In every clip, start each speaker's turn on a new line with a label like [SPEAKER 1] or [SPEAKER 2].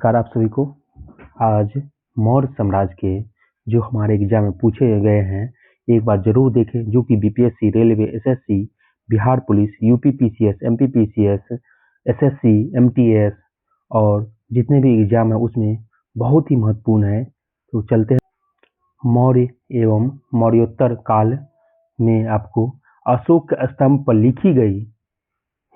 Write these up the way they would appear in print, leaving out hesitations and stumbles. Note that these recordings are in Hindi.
[SPEAKER 1] नमस्कार आप सभी को। आज मौर्य साम्राज्य के जो हमारे एग्जाम में पूछे गए हैं एक बार जरूर देखें, जो कि BPSC, railway, SSC, Bihar police, UP PCS, MP PCS, SSC, MTS और जितने भी एग्जाम है उसमें बहुत ही महत्वपूर्ण है। तो चलते हैं। मौर्य एवं मौर्योत्तर काल में आपको अशोक के स्तंभ पर लिखी गई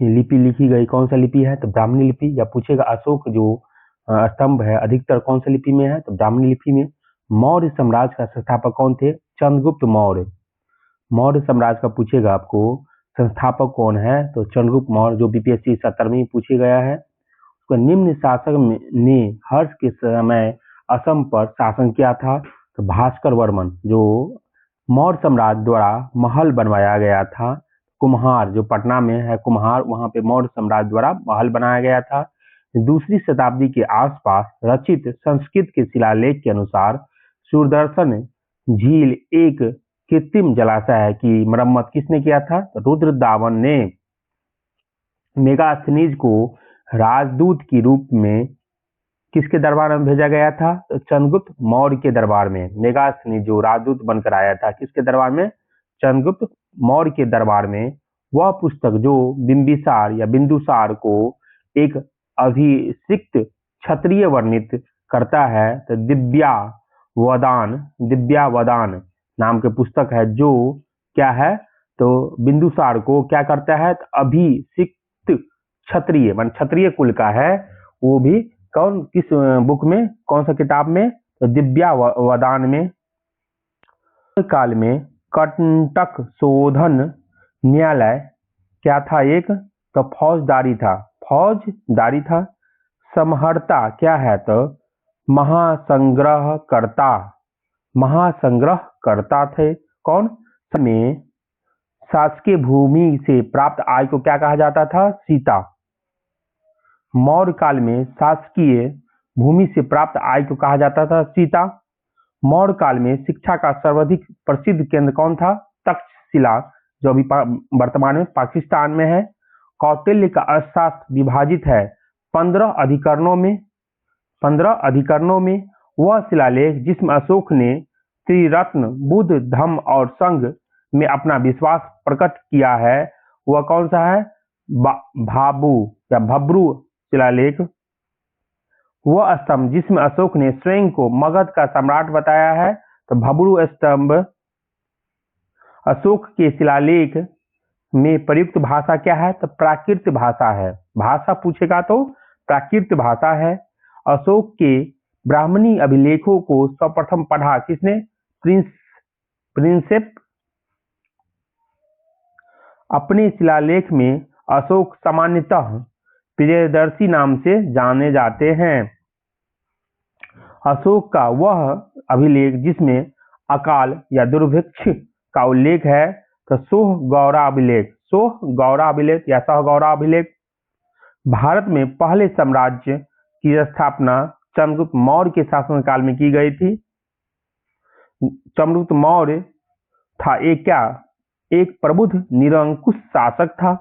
[SPEAKER 1] लिखी गई कौन सा लिपि है? तो ब्राह्मणी लिपि। या पूछेगा अशोक जो स्तंभ है अधिकतर कौन सी लिपि में है? तो ब्राह्मणी लिपि में। मौर्य साम्राज्य का संस्थापक कौन थे? चंद्रगुप्त मौर्य। मौर्य साम्राज्य का पूछेगा आपको संस्थापक कौन है? तो चंद्रगुप्त मौर्य, जो बीपीएससी 70 में पूछे गया है। उसका निम्न शासक ने हर्ष के समय असम पर शासन किया था। तो भास्कर वर्मन। जो मौर्य साम्राज्य द्वारा महल बनवाया गया था, कुम्हार, जो पटना में है कुम्हार, वहां पे मौर्य साम्राज्य द्वारा महल बनाया गया था। दूसरी शताब्दी के आसपास रचित संस्कृत के शिलालेख के अनुसार सूरदर्शन झील एक कृत्रिम जलाशय है की मरम्मत किसने किया था? रुद्रदामन ने। मेगास्थनीज को राजदूत के रूप में किसके दरबार में भेजा गया था? तो चंद्रगुप्त मौर्य के दरबार में। मेगास्थनीज जो राजदूत बनकर आया था किसके दरबार में? चंद्रगुप्त मौर्य के दरबार में। वह पुस्तक जो बिंबिसार या बिंदुसार को एक अभिषिक्त क्षत्रिय वर्णित करता है, तो दिव्यावदान नाम के पुस्तक है, जो क्या है? तो बिंदुसार को क्या करता है? तो अभिषिक्त क्षत्रिय मान क्षत्रिय कुल का है। वो भी कौन, किस बुक में, कौन सा किताब में? तो दिव्यावदान में। काल में कंटक शोधन न्यायालय क्या था? एक तो फौजदारी था। समहर्ता क्या है? तो महासंग्रहकर्ता थे। कौन? में शासकीय भूमि से प्राप्त आय को क्या कहा जाता था? सीता। मौर्य काल में शासकीय भूमि से प्राप्त आय को कहा जाता था सीता। मौर्य काल में शिक्षा का सर्वाधिक प्रसिद्ध केंद्र कौन था? तक्षशिला, जो अभी वर्तमान में पाकिस्तान में है। कौटिल्य का अर्थशास्त्र विभाजित है 15 अधिकरणों में। वह शिलालेख जिसमें अशोक ने त्रिरत्न बुद्ध, धम्म और संघ में अपना विश्वास प्रकट किया है, वह कौन सा है? भब्रू शिलालेख। वह स्तंभ जिसमें अशोक ने स्वयं को मगध का सम्राट बताया है, तो भब्रू स्तंभ। अशोक के शिलालेख में प्रयुक्त भाषा क्या है? तो प्राकृत भाषा है। भाषा पूछेगा तो प्राकृत भाषा है। अशोक के ब्राह्मणी अभिलेखों को सर्वप्रथम पढ़ा किसने? प्रिंसेप। अपने शिलालेख में अशोक सामान्यतः प्रियदर्शी नाम से जाने जाते हैं। अशोक का वह अभिलेख जिसमें अकाल या दुर्भिक्ष का उल्लेख है, तो सोहगौरा अभिलेख या सहगौरा अभिलेख। भारत में पहले साम्राज्य की स्थापना चंद्रगुप्त मौर्य के शासनकाल में की गई थी। चंद्रगुप्त मौर्य था एक प्रबुद्ध निरंकुश शासक था।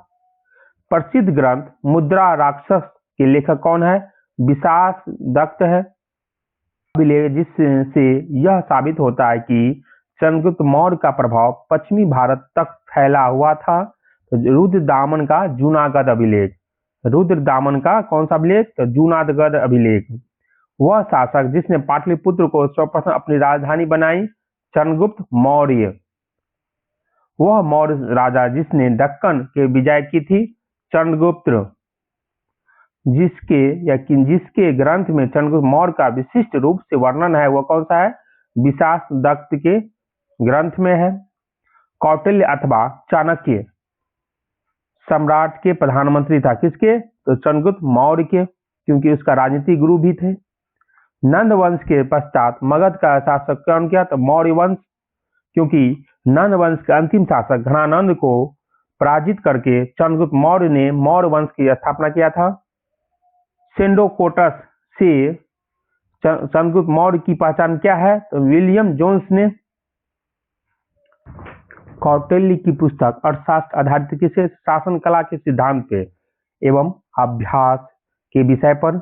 [SPEAKER 1] प्रसिद्ध ग्रंथ मुद्रा राक्षस के लेखक कौन है? विशासदत्त है। जिससे यह साबित होता है कि चंद्रगुप्त मौर्य का प्रभाव पश्चिमी भारत तक फैला हुआ था। रुद्रदामन का जूनागढ़ अभिलेख। रुद्रदामन का कौन सा अभिलेख? तो जूनागढ़ अभिलेख। वह शासक जिसने पाटलिपुत्र को सर्वप्रथम अपनी राजधानी बनाई, चंद्रगुप्त मौर्य। वह मौर्य राजा जिसने दक्कन के विजय की थी, चंद्रगुप्त। जिसके ग्रंथ में चंद्रगुप्त मौर्य का विशिष्ट रूप से वर्णन है, वह कौन सा है? विशासदत्त के ग्रंथ में है। कौटिल्य अथवा चाणक्य सम्राट के प्रधानमंत्री था किसके? तो चंद्रगुप्त मौर्य के, क्योंकि उसका राजनीतिक गुरु भी थे। नंद वंश के पश्चात मगध का शासक कौन किया? तो मौर्य वंश, क्योंकि नंद वंश के अंतिम शासक घनानंद को पराजित करके चंद्रगुप्त मौर्य ने मौर्य वंश की स्थापना किया था। सेंडोकोटस से चंद्रगुप्त मौर्य की पहचान क्या है? तो विलियम जोन्स ने। कौटिल्य की पुस्तक अर्थशास्त्र आधारित किसे? शासन कला के सिद्धांत पे एवं अभ्यास के विषय पर।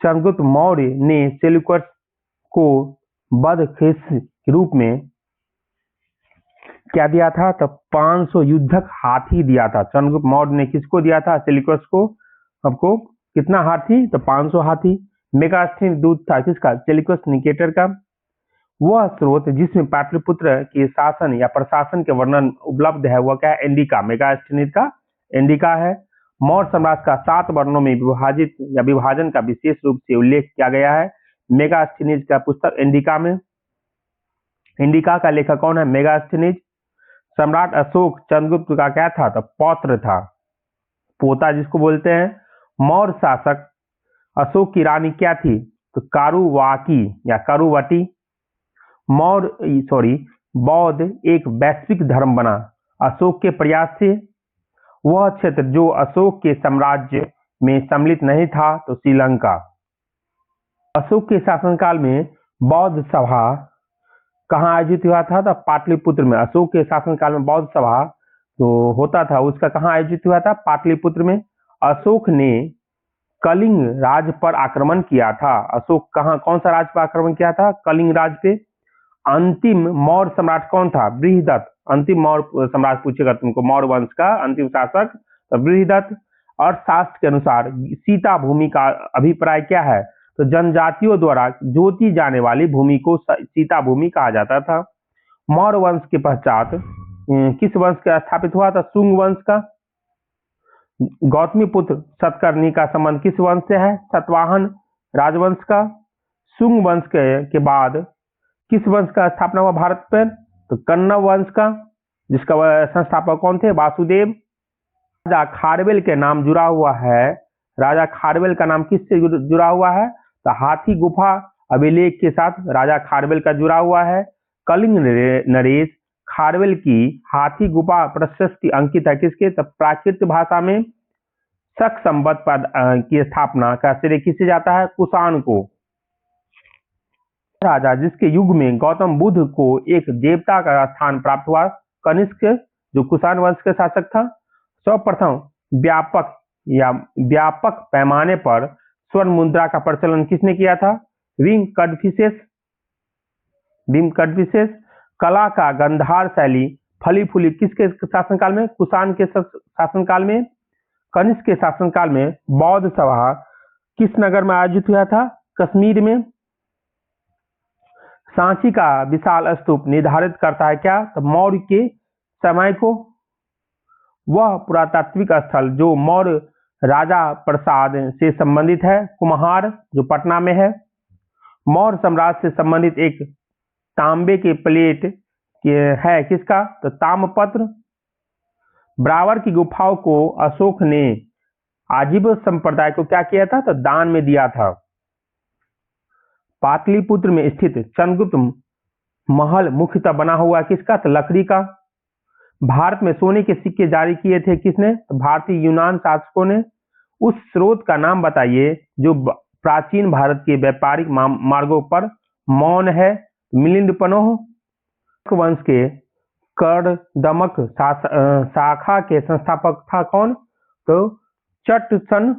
[SPEAKER 1] चंद्रगुप्त मौर्य ने सेल्यूकस को बदखेस के रूप में क्या दिया था? तो 500 युद्धक हाथी दिया था। चंद्रगुप्त मौर्य ने किसको दिया था? सेल्यूकस को। आपको कितना हाथी? तो 500 हाथी। मेगास्थनीज दूत था किसका? सेल्यूकस निकेटर का। वह स्रोत जिसमें पाटलिपुत्र के शासन या प्रशासन के वर्णन उपलब्ध है वह क्या है? इंडिका। मेगास्थनीज का इंडिका है। मौर्य साम्राज्य का 7 वर्णों में विभाजित या विभाजन का विशेष रूप से उल्लेख किया गया है मेगास्थनीज का पुस्तक इंडिका में। इंडिका का लेखक कौन है? मेगास्थनीज। सम्राट अशोक चंद्रगुप्त का क्या था? तो पौत्र था, पोता जिसको बोलते हैं। मौर्य शासक अशोक की रानी क्या थी? तो कारुवाकी या कारुवटी। बौद्ध एक वैश्विक धर्म बना अशोक के प्रयास से। वह क्षेत्र जो अशोक के साम्राज्य में सम्मिलित नहीं था तो श्रीलंका। अशोक के शासनकाल में बौद्ध सभा कहाँ आयोजित हुआ था? तो पाटलिपुत्र में। अशोक के शासनकाल में बौद्ध सभा जो होता था उसका कहाँ आयोजित हुआ था? पाटलिपुत्र में। अशोक ने कलिंग राज पर आक्रमण किया था। अशोक कौन सा राज पर आक्रमण किया था? कलिंग राज पे। अंतिम मौर्य सम्राट कौन था? बृहदत्त। अंतिम मौर्य सम्राट पूछेगा तुमको, मौर्य वंश का अंतिम शासक तो बृहदत्त। और शास्त्र के अनुसार सीता भूमि का अभिप्राय क्या है? तो जनजातियों द्वारा जोती जाने वाली भूमि को सीता भूमि कहा जाता था। मौर्य वंश के पश्चात किस वंश का स्थापित हुआ था? शुंग वंश का। गौतमी पुत्र सतकर्णी का संबंध किस वंश से है? सतवाहन राजवंश का। शुंग वंश के बाद किस वंश का स्थापना हुआ भारत पर? तो कन्नव वंश का, जिसका संस्थापक कौन थे? वासुदेव। राजा खारवेल के नाम जुड़ा हुआ है। राजा खारवेल का नाम किससे जुड़ा हुआ है? तो हाथी गुफा अभिलेख के साथ राजा खारवेल का जुड़ा हुआ है। कलिंग नरेश खारवेल की हाथी गुफा प्रशस्ति अंकित है किसके? तो प्राकृत भाषा में शक संवत पद की स्थापना का श्रेय किससे जाता है? कुषाण को। राजा जिसके युग में गौतम बुद्ध को एक देवता का स्थान प्राप्त हुआ, कनिष्क जो कुषाण वंश के शासक था। सर्वप्रथम व्यापक पैमाने पर स्वर्ण मुद्रा का प्रचलन किसने किया था? विंग कडफिसेस। कला का गंधार शैली फली फूली किसके शासनकाल में? कुषाण के शासनकाल में। कनिष्क के शासनकाल में बौद्ध सभा किस नगर में आयोजित हुआ था? कश्मीर में। सांची का विशाल स्तूप निर्धारित करता है क्या? तो मौर्य के समय को। वह पुरातात्विक स्थल जो मौर्य राजा प्रसाद से संबंधित है, कुम्हार जो पटना में है। मौर्य साम्राज्य से संबंधित एक तांबे के प्लेट है किसका? तो ताम्रपत्र। ब्रावर की गुफाओं को अशोक ने आजीव संप्रदाय को क्या किया था? तो दान में दिया था। पाटलिपुत्र में स्थित चंद्रगुप्त महल मुख्यतः बना हुआ किसका? तो लकड़ी का। भारत में सोने के सिक्के जारी किए थे किसने? तो भारतीय यूनान शासकों ने। उस स्रोत का नाम बताइए जो प्राचीन भारत के व्यापारिक मार्गों पर मौन है। मिलिंद वंश के कर्दमक शाखा के संस्थापक था कौन? तो चटसन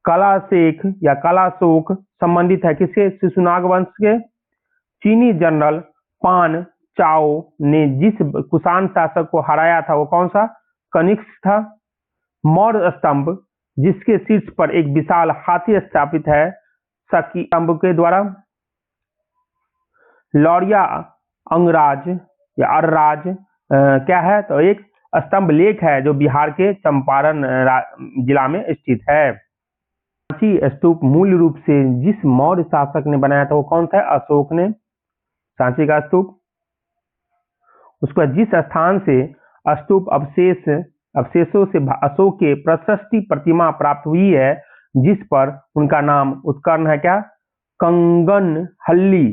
[SPEAKER 1] कलाशेख या कलाशोक संबंधित है किसके? शिशुनाग वंश के। चीनी जनरल पान चाओ ने जिस कुषाण शासक को हराया था वो कौन सा? कनिष्क था। मौर्य स्तंभ जिसके शीर्ष पर एक विशाल हाथी स्थापित है शकी स्तंभ के द्वारा। लौरिया अंगराज या अरराज क्या है? तो एक स्तंभ लेख है जो बिहार के चंपारण जिला में स्थित है। सांची स्तूप मूल रूप से जिस मौर्य शासक ने बनाया था वो कौन था? अशोक ने। सांची का स्तूप। उसके बाद जिस स्थान से स्तूप अवशेषों से अशोक के प्रशस्ति प्रतिमा प्राप्त हुई है जिस पर उनका नाम उत्कर्ण है क्या? कंगनहल्ली।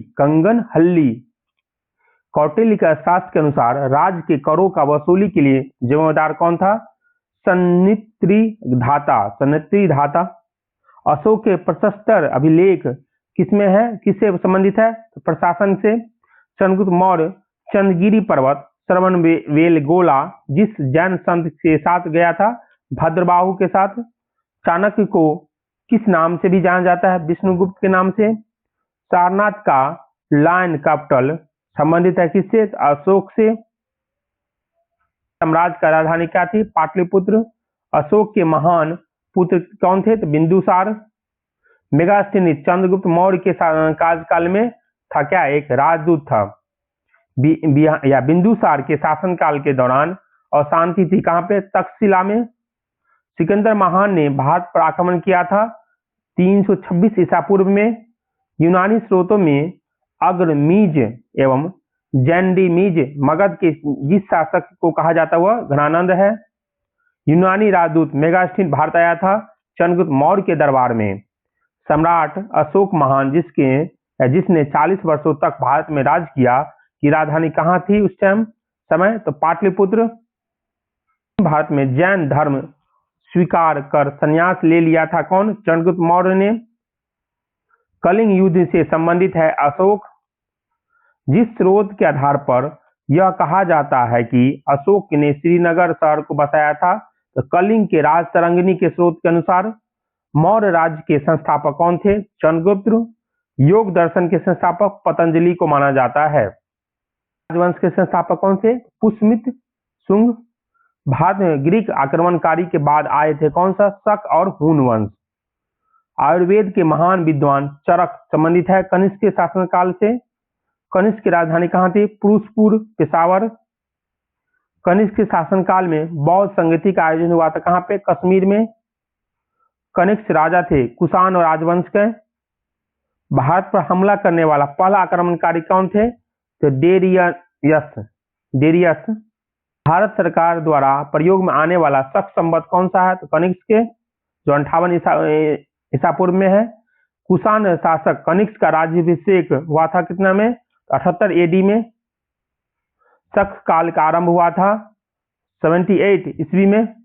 [SPEAKER 1] कौटिल्य के शास्त्र के अनुसार राज्य के करों का वसूली के लिए जिम्मेदार कौन था? सन्नित्री धाता। अशोक के प्रशस्त्र अभिलेख किसमें है? किससे संबंधित है? तो प्रशासन से। चंद्रगुप्त मौर्य चंद्रगिरी पर्वत श्रवणबेलगोला जिस जैन संत के साथ गया था? भद्रबाहु के साथ। चाणक्य को किस नाम से भी जाना जाता है? विष्णुगुप्त के नाम से। सारनाथ का लायन कैपिटल संबंधित है किससे? अशोक से। साम्राज्य का राजधानी क्या थी? पाटलिपुत्र। अशोक के महान पुत्र कौन थे? तो बिंदुसार। मेगास्थनीज चंद्रगुप्त मौर्य के कार्यकाल में था क्या? एक राजदूत था। बिंदुसार के शासनकाल के दौरान अशांति थी कहां पे? तक्षशिला में। सिकंदर महान ने भारत पर आक्रमण किया था 326 ईसा पूर्व में। यूनानी स्रोतों में अग्रमीज एवं जैंडीमीज मगध के जिस शासक को कहा जाता वह घनानंद है। यूनानी राजदूत मेगास्थनीज भारत आया था चंद्रगुप्त मौर्य के दरबार में। सम्राट अशोक महान जिसने 40 वर्षों तक भारत में राज किया की राजधानी कहाँ थी उस समय? तो पाटलिपुत्र। भारत में जैन धर्म स्वीकार कर संन्यास ले लिया था कौन? चंद्रगुप्त मौर्य ने। कलिंग युद्ध से संबंधित है अशोक। जिस स्रोत के आधार पर यह कहा जाता है कि अशोक ने श्रीनगर शहर को बसाया था, तो कलिंग के राज तरंगिणी के स्रोत के अनुसार मौर्य राज्य के संस्थापक कौन थे? चंद्रगुप्त। योग दर्शन के संस्थापक पतंजलि को माना जाता है। राजवंश के संस्थापक कौन थे? पुष्यमित्र शुंग। भारत में ग्रीक आक्रमणकारी के बाद आए थे कौन सा? शक और हून वंश। आयुर्वेद के महान विद्वान चरक संबंधित है कनिष्क के शासनकाल से। कनिष्क की राजधानी कहाँ थी? पुरुषपुर, पेशावर। कनिष्क के शासनकाल में बौद्ध संगति का आयोजन हुआ था कहाँ पे? कश्मीर में। कनिष्क राजा थे कुषाण और राजवंश के। भारत पर हमला करने वाला पहला आक्रमणकारी कौन थे? तो डेरियस। भारत सरकार द्वारा प्रयोग में आने वाला शक संवत कौन सा है? तो कनिष्क के, जो 58 ईसा पूर्व में है। कुषाण शासक कनिष्क का राज्याभिषेक हुआ था कितना में? 78 एडी में। शक काल का आरंभ हुआ था 78 ईस्वी में।